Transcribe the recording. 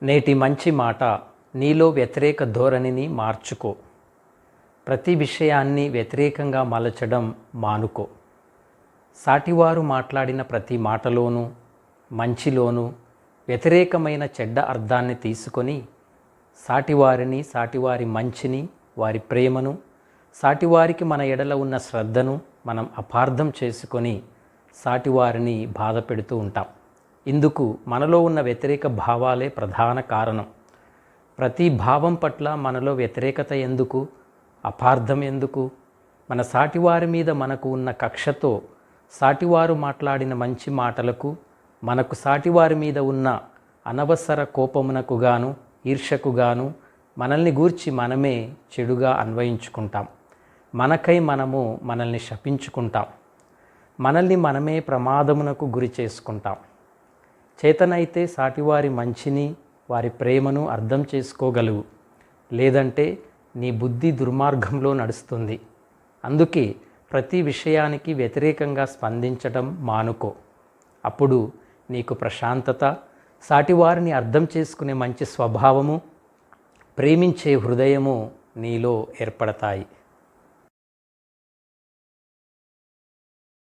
నేటి మంచి మాట, నీలో వ్యతిరేక ధోరణిని మార్చుకో. ప్రతి విషయాన్ని వ్యతిరేకంగా మలచడం మానుకో. సాటివారు మాట్లాడిన ప్రతి మాటలోనూ, మంచిలోనూ వ్యతిరేకమైన చెడ్డ అర్థాన్ని తీసుకొని సాటివారిని, సాటివారి మంచిని, వారి ప్రేమను, సాటివారికి మన ఎడల ఉన్న శ్రద్ధను మనం అపార్థం చేసుకొని సాటివారిని బాధ పెడుతూ ఉంటాం. ఇందుకు మనలో ఉన్న వ్యతిరేక భావాలే ప్రధాన కారణం. ప్రతి భావం పట్ల మనలో వ్యతిరేకత ఎందుకు, అపార్థం ఎందుకు? మన సాటివారి మీద మనకు ఉన్న కక్షతో సాటివారు మాట్లాడిన మంచి మాటలకు, మనకు సాటివారి మీద ఉన్న అనవసర కోపమునకు గాను, ఈర్ష్యకు గాను మనల్ని గూర్చి మనమే చెడుగా అన్వయించుకుంటాం. మనకై మనము మనల్ని శపించుకుంటాం. మనల్ని మనమే ప్రమాదమునకు గురి చేసుకుంటాం. చేతనైతే సాటివారి మంచిని, వారి ప్రేమను అర్థం చేసుకోగలవు. లేదంటే నీ బుద్ధి దుర్మార్గంలో నడుస్తుంది. అందుకే ప్రతి విషయానికి వ్యతిరేకంగా స్పందించడం మానుకో. అప్పుడు నీకు ప్రశాంతత, సాటివారిని అర్థం చేసుకునే మంచి స్వభావము, ప్రేమించే హృదయము నీలో ఏర్పడతాయి.